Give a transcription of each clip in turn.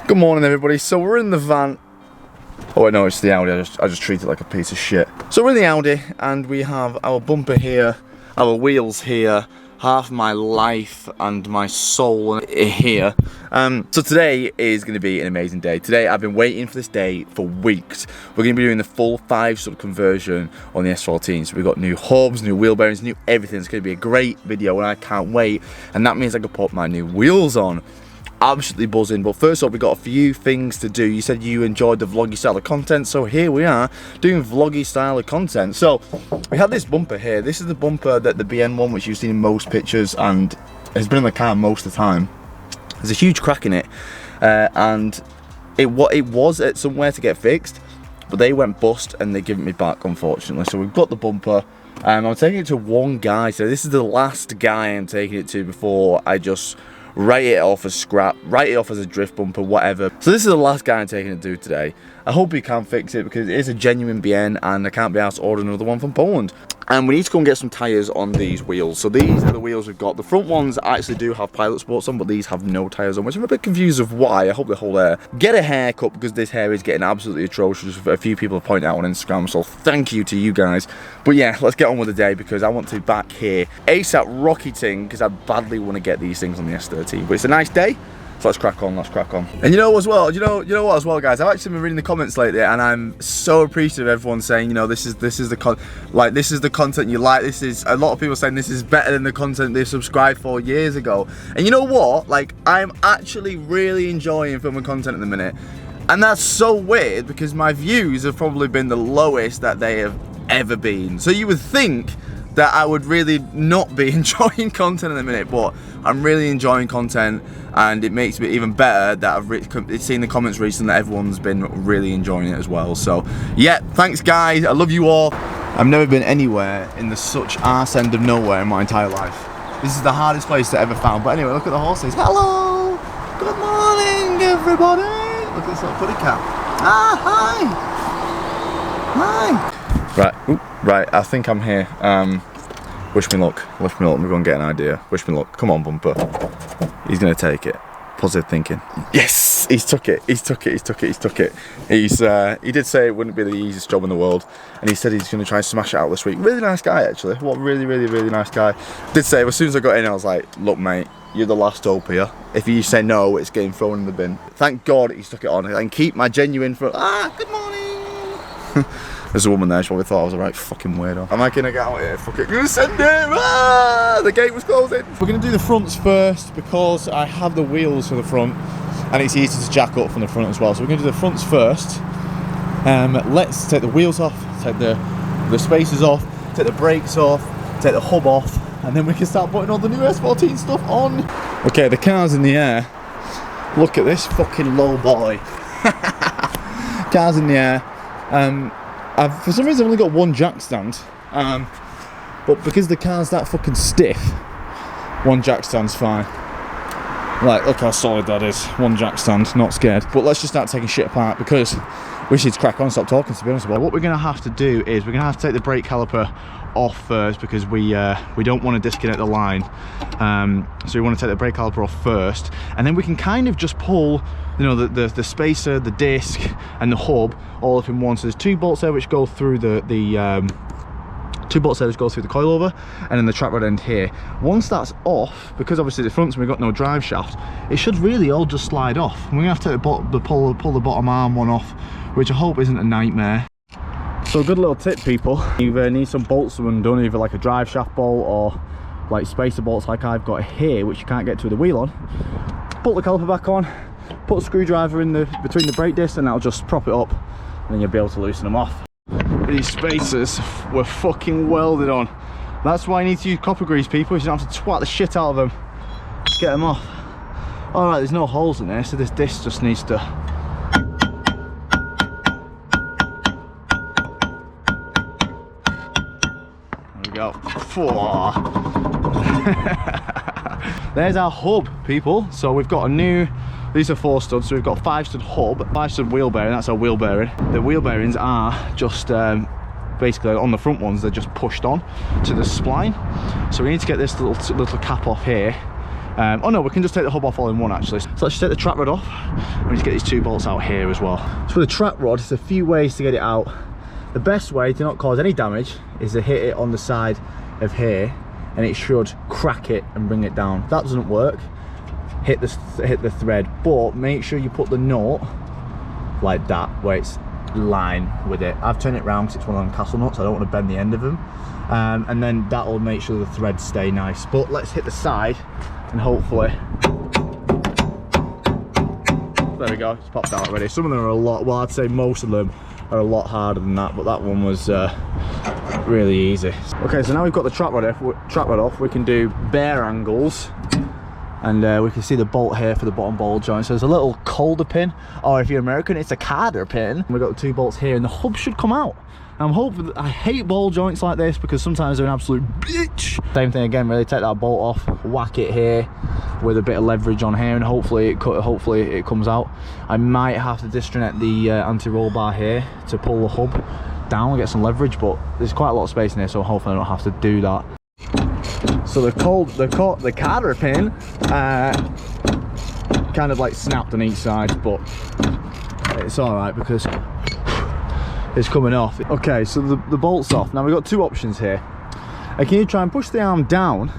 Good morning, everybody. So we're in the van. Oh wait, no, it's the Audi. I just treat it like a piece of shit. So we're in the Audi and we have our bumper here, our wheels here, half my life and my soul here. So today is going to be an amazing day. Today I've been waiting for this day for weeks. We're going to be doing the full 5-stud conversion on the S13. So we've got new hubs, new wheel bearings, new everything. It's going to be a great video and I can't wait. And that means I can put my new wheels on. Absolutely buzzing. But first up, we've got a few things to do. You said you enjoyed the vloggy style of content, so here we are doing vloggy style of content. So we have this bumper here. This is the bumper that the BN one, which you've seen in most pictures and has been in the car most of the time. There's a huge crack in it, and it was at somewhere to get fixed, but they went bust and they give it me back, unfortunately. So we've got the bumper. I'm taking it to one guy, so this is the last guy I'm taking it to before I just write it off as scrap, write it off as a drift bumper, whatever. So this is the last guy I'm taking it to today. I hope he can fix it because it is a genuine BN and I can't be asked to order another one from Poland. And we need to go and get some tyres on these wheels. So these are the wheels we've got. The front ones actually do have pilot sports on, but these have no tyres on, which I'm a bit confused of why. I hope they hold air. Get a haircut because this hair is getting absolutely atrocious. A few people have pointed out on Instagram, so thank you to you guys. But yeah, let's get on with the day because I want to be back here ASAP rocketing because I badly want to get these things on the S13. But it's a nice day. So let's crack on, let's crack on. And you know as well, you know what as well, guys, I've actually been reading the comments lately and I'm so appreciative of everyone saying, you know, this is the content you like. This is a lot of people saying this is better than the content they subscribed for years ago. And you know what? Like, I'm actually really enjoying filming content at the minute. And that's so weird because my views have probably been the lowest that they have ever been. So you would think that I would really not be enjoying content in a minute, but I'm really enjoying content and it makes me even better that I've seen the comments recently that everyone's been really enjoying it as well. So yeah, thanks guys, I love you all. I've never been anywhere in the such arse end of nowhere in my entire life. This is the hardest place I ever found, but anyway, look at the horses. Hello, good morning everybody. Look at this little putty cat. Ah, hi. Right, I think I'm here. Wish me luck, we're gonna get an idea. Wish me luck, come on bumper. He's gonna take it. Positive thinking. Yes, he took it. He did say it wouldn't be the easiest job in the world. And he said he's gonna try and smash it out this week. Really nice guy actually, what really nice guy. Did say, as soon as I got in, I was like, look mate, you're the last hope here. If you say no, it's getting thrown in the bin. Thank God he stuck it on. I can keep my genuine front. Ah, good morning. There's a woman there, she probably thought I was a right fucking weirdo. Am I gonna get out here? Fuck it, gonna send it! Ah, the gate was closing. We're gonna do the fronts first because I have the wheels for the front and it's easy to jack up from the front as well. So we're gonna do the fronts first. Let's take the wheels off, take the spacers off, take the brakes off, take the hub off, and then we can start putting all the new S14 stuff on. Okay, the car's in the air. Look at this fucking low boy. Car's in the air. For some reason I've only got one jack stand, but because the car's that fucking stiff, one jack stand's fine. Like, look how solid that is. One jack stand, not scared. But let's just start taking shit apart because we should crack on and stop talking, to be honest with you. What we're going to have to do is we're going to have to take the brake caliper off first because we don't want to disconnect the line. So we want to take the brake caliper off first, and then we can kind of just pull, you know, the spacer, the disc, and the hub all up in one. So there's two bolts there which go through the coilover, and then the trap rod end here. Once that's off, because obviously the front's we've got no drive shaft, it should really all just slide off. We're gonna have to take pull the bottom arm one off, which I hope isn't a nightmare. So a good little tip, people, you need some bolts undone, either like a drive shaft bolt or like spacer bolts like I've got here, which you can't get to with the wheel on. Put the caliper back on, put a screwdriver in between the brake discs, and that'll just prop it up, and then you'll be able to loosen them off. These spacers were fucking welded on. That's why you need to use copper grease, people. You don't have to twat the shit out of them to get them off. Alright, there's no holes in there, so this disc just needs to... There we go. There's our hub, people. So we've got a new... These are 4 studs, so we've got a 5-stud hub, 5-stud wheel bearing, that's our wheel bearing. The wheel bearings are just basically on the front ones, they're just pushed on to the spline. So we need to get this little cap off here Oh no, we can just take the hub off all in one actually. So let's just take the trap rod off and just get these 2 bolts out here as well. So for the trap rod, there's a few ways to get it out. The best way to not cause any damage is to hit it on the side of here, and it should crack it and bring it down. If that doesn't work, hit the thread, but make sure you put the nut like that, where it's line with it. I've turned it round because it's one of them castle nuts, I don't want to bend the end of them. And then that'll make sure the threads stay nice. But let's hit the side and hopefully, there we go, it's popped out already. Some of them are a lot, well I'd say most of them are a lot harder than that, but that one was really easy. Okay, so now we've got the trap rod off, we can do bare angles, and we can see the bolt here for the bottom ball joint. So there's a little colder pin, or if you're American it's a carder pin. We've got the 2 bolts here and the hub should come out. I'm hoping, I hate ball joints like this because sometimes they're an absolute bitch. Same thing again, really, take that bolt off, whack it here with a bit of leverage on here, and hopefully it comes out. I might have to disconnect the anti-roll bar here to pull the hub down and get some leverage, but there's quite a lot of space in here, so hopefully I don't have to do that. So the carder pin kind of like snapped on each side, but it's all right because it's coming off. Okay, so the bolt's off. Now we've got 2 options here. Can you try and push the arm down?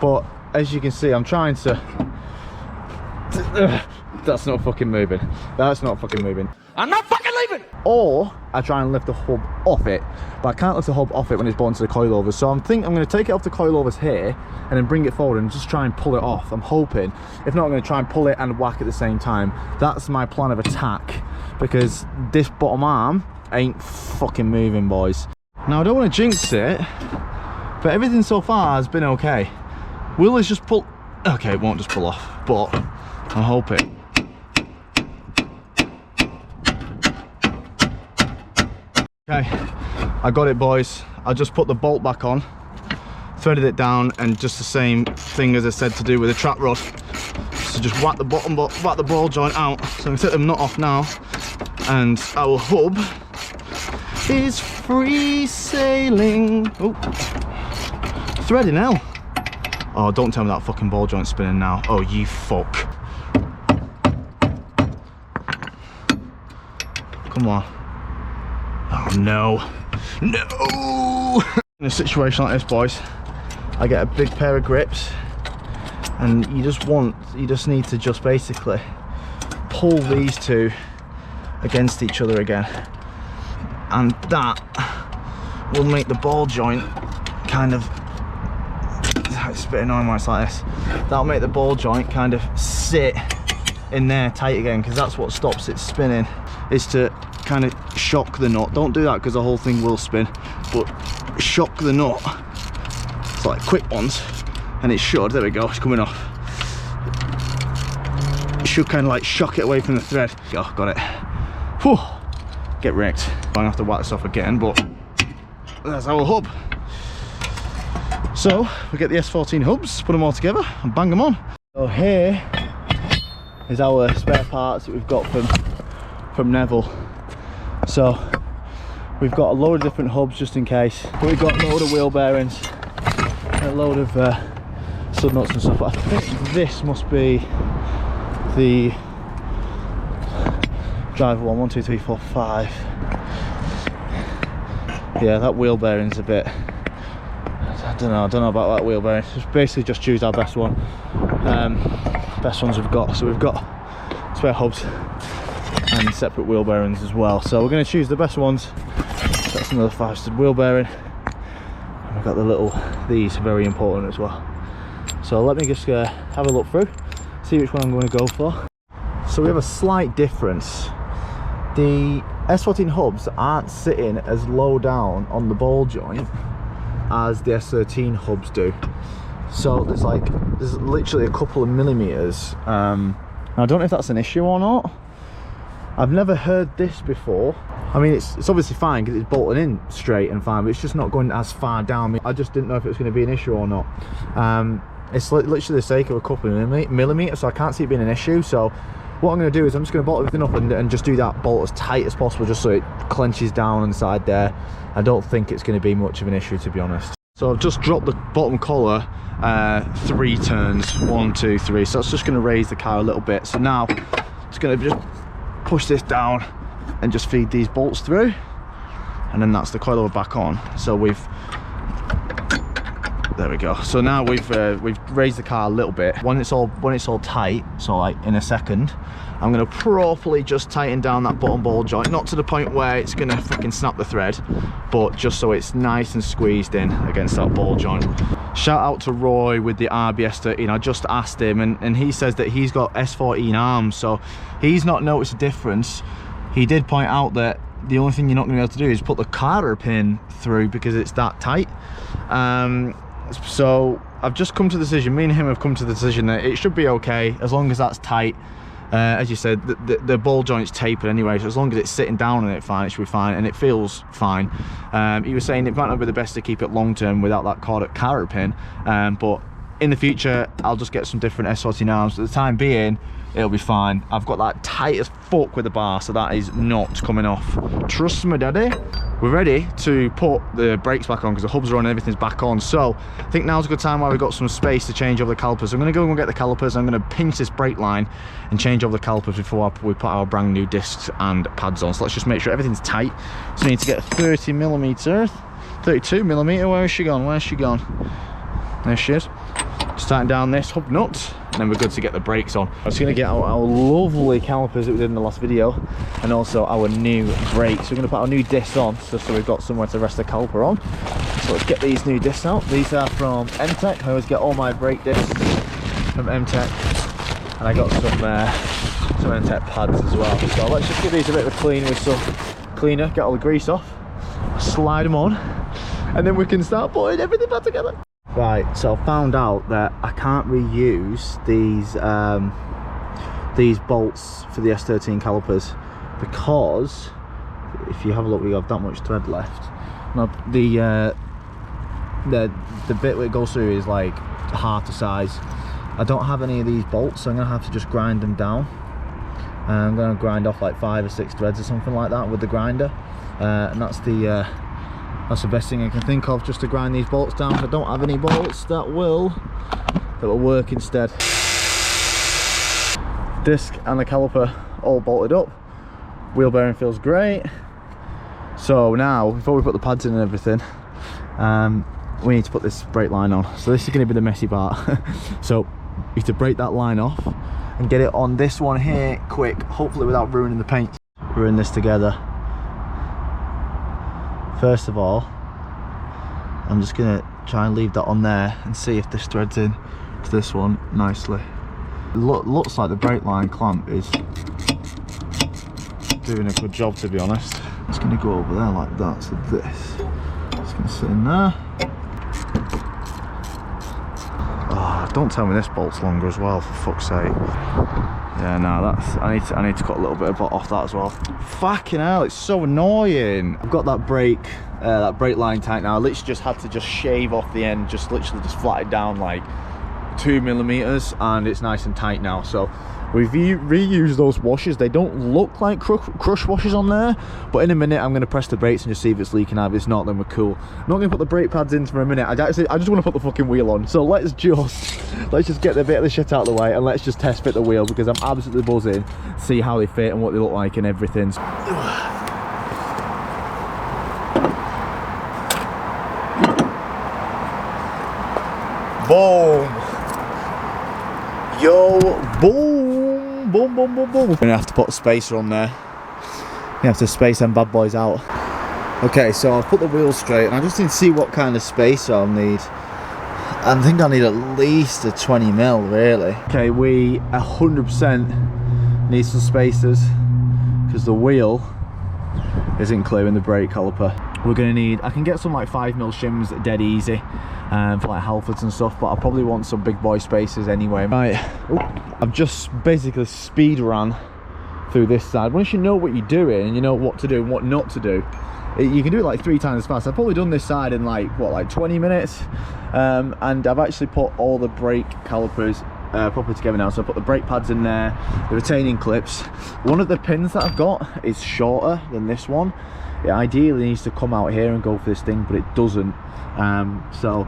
But as you can see, I'm trying to. That's not fucking moving. That's not fucking moving. I'm not fucking leaving. Or I try and lift the hub off it, but I can't lift the hub off it when it's bolted to the coilovers. So I'm going to take it off the coilovers here and then bring it forward and just try and pull it off. I'm hoping. If not, I'm going to try and pull it and whack at the same time. That's my plan of attack, because this bottom arm ain't fucking moving, boys. Now I don't want to jinx it, but everything so far has been okay. Will this just pull? Okay, it won't just pull off, but I'm hoping. Okay, I got it, boys. I just put the bolt back on, threaded it down, and just the same thing as I said to do with the trap rod. So just whack the ball joint out. So I'm gonna take the nut off now, and our hub is free sailing. Oh, threading hell. Oh, don't tell me that fucking ball joint's spinning now. Oh, you fuck. Come on. Oh no. No! In a situation like this, boys, I get a big pair of grips, and you just need to just basically pull these 2 against each other again, and that will make the ball joint kind of, it's a bit annoying when it's like this, that'll make the ball joint kind of sit in there tight again, because that's what stops it spinning, is to kind of shock the nut. Don't do that because the whole thing will spin, but shock the nut. It's like quick ones, and it should, there we go, it's coming off. It should kind of like shock it away from the thread. Oh, got it. Whew. Get wrecked. I'm gonna have to whack this off again, but that's our hub. So we get the S13 hubs, put them all together and bang them on. So here is our spare parts that we've got from Neville. So we've got a load of different hubs just in case, but we've got a load of wheel bearings and a load of stud nuts and stuff. But I think this must be the driver one. 1, 2, 3, 4, 5. Yeah, that wheel bearing's a bit, I don't know about that wheel bearing. Just basically just choose our best one, best ones we've got. So we've got spare hubs and separate wheel bearings as well, so we're going to choose the best ones. That's another 5 stud wheel bearing, and we've got the little, these are very important as well. So let me just have a look through, see which one I'm going to go for. So we have a slight difference. The S13 hubs aren't sitting as low down on the ball joint as the S13 hubs do, so there's literally a couple of millimeters. Now I don't know if that's an issue or not. I've never heard this before. I mean, it's obviously fine because it's bolted in straight and fine, but it's just not going as far down. I just didn't know if it was going to be an issue or not. It's literally the sake of a couple of millimeters, so I can't see it being an issue. So what I'm going to do is I'm just going to bolt everything up and just do that bolt as tight as possible, just so it clenches down inside there. I don't think it's going to be much of an issue, to be honest. So I've just dropped the bottom collar 3 turns, 1, 2, 3. So that's just going to raise the car a little bit. So now it's going to just push this down and just feed these bolts through, and then that's the coilover back on. So there we go. So now we've raised the car a little bit. When it's all tight, so like in a second, I'm gonna properly just tighten down that bottom ball joint, not to the point where it's gonna fucking snap the thread, but just so it's nice and squeezed in against that ball joint. Shout out to Roy with the RB-S13. I just asked him, and he says that he's got S14 arms, so he's not noticed a difference. He did point out that the only thing you're not gonna be able to do is put the carter pin through because it's that tight. So I've just come to the decision, me and him have come to the decision that it should be okay as long as that's tight. As you said, the ball joint's tapered anyway, so as long as it's sitting down on it fine, it should be fine, and it feels fine. He was saying it might not be the best to keep it long term without that carter pin, but in the future I'll just get some different S14 arms. For the time being, it'll be fine. I've got that tight as fuck with the bar, so that is not coming off. Trust me, daddy. We're ready to put the brakes back on because the hubs are on and everything's back on. So I think now's a good time while we've got some space to change over the calipers. I'm going to go and get the calipers. I'm going to pinch this brake line and change over the calipers before we put our brand new discs and pads on. So let's just make sure everything's tight. So we need to get a 30mm, 32mm. Where is she gone? Where's she gone? There she is. Just tighten down this hub nut, and then we're good to get the brakes on. I'm just going to get our lovely calipers that we did in the last video, and also our new brakes. We're going to put our new discs on, so we've got somewhere to rest the caliper on. So let's get these new discs out. These are from M-Tech. I always get all my brake discs from M-Tech, and I got some M-Tech pads as well. So let's just give these a bit of a clean with some cleaner, get all the grease off, slide them on, and then we can start putting everything back together. Right, so I found out that I can't reuse these bolts for the S13 calipers because if you have a look, we have that much thread left. Now the bit where it goes through is like half the size. I don't have any of these bolts, so I'm gonna have to just grind them down. I'm gonna grind off like 5 or 6 threads or something like that with the grinder, and that's the best thing I can think of, just to grind these bolts down. I don't have any bolts that will work instead. Disc and the caliper all bolted up. Wheel bearing feels great. So now, before we put the pads in and everything, we need to put this brake line on. So this is going to be the messy part. So we need to break that line off and get it on this one here quick, hopefully without ruining the paint. We're in this together. First of all, I'm just gonna try and leave that on there and see if this threads in to this one nicely. It looks like the brake line clamp is doing a good job, to be honest. It's gonna go over there like that, so this is gonna sit in there. Oh, don't tell me this bolt's longer as well, for fuck's sake. Yeah, no, I need to cut a little bit of off that as well. Fucking hell, it's so annoying. I've got that brake line tight now. I literally just had to shave off the end, literally flat it down like 2mm, and it's nice and tight now. So we've reused those washers. They don't look like crush washers on there, but in a minute I'm going to press the brakes and just see if it's leaking out. If it's not, then we're cool. I'm not going to put the brake pads in for a minute. I just want to put the fucking wheel on. So let's just get the bit of the shit out of the way, and let's just test fit the wheel, because I'm absolutely buzzing to see how they fit and what they look like and everything. Boom! Yo, boom, boom, boom, boom, boom. We're gonna have to put a spacer on there. You have to space them bad boys out. Okay, so I've put the wheels straight, and I just need to see what kind of spacer I'll need. I think I need at least a 20mm, really. Okay, we 100% need some spacers because the wheel isn't clearing the brake caliper. We're gonna need, I can get some like 5mm shims dead easy for like Halfords and stuff, but I'll probably want some big boy spacers anyway. Right, I've just basically speed ran through this side. Once you know what you're doing and you know what to do and what not to do, you can do it like 3 times as fast. I've probably done this side in like 20 minutes, and I've actually put all the brake calipers properly together now. So I put the brake pads in there, the retaining clips. One of the pins that I've got is shorter than this one. It ideally needs to come out here and go for this thing, but it doesn't. So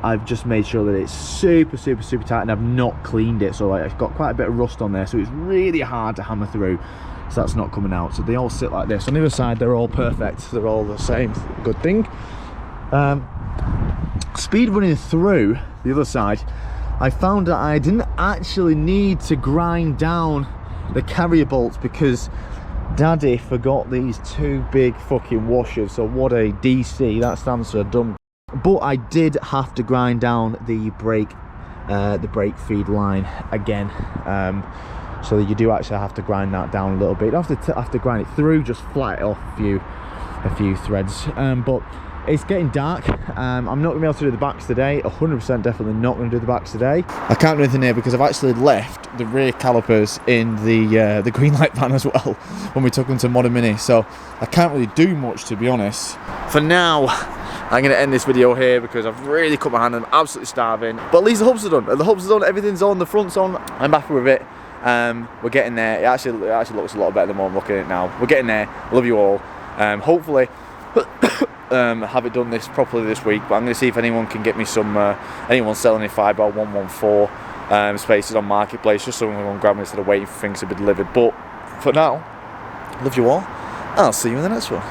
I've just made sure that it's super tight, and I've not cleaned it, so I've got quite a bit of rust on there, so it's really hard to hammer through. So that's not coming out. So they all sit like this. On the other side, they're all perfect. They're all the same. Good thing. Speed running through the other side, I found that I didn't actually need to grind down the carrier bolts because Daddy forgot these two big fucking washers. So what a DC, that stands for dumb. But I did have to grind down the brake feed line again. So you do actually have to grind that down a little bit. You don't have to grind it through, just flat it off a few threads. But it's getting dark. I'm not gonna be able to do the backs today. 100% definitely not gonna do the backs today. I can't do anything here because I've actually left the rear calipers in the green light van as well when we took them to Modern Mini. So I can't really do much, to be honest. For now, I'm going to end this video here because I've really cut my hand and I'm absolutely starving. But at least the hubs are done. The hubs are done, everything's on, the front's on. I'm happy with it. We're getting there. It actually looks a lot better than what I'm looking at it now. We're getting there. I love you all. Hopefully have it done properly this week. But I'm going to see if anyone can get me some, anyone selling a 5x114 spaces on Marketplace, just so someone can grab them instead of waiting for things to be delivered. But for now, love you all. I'll see you in the next one.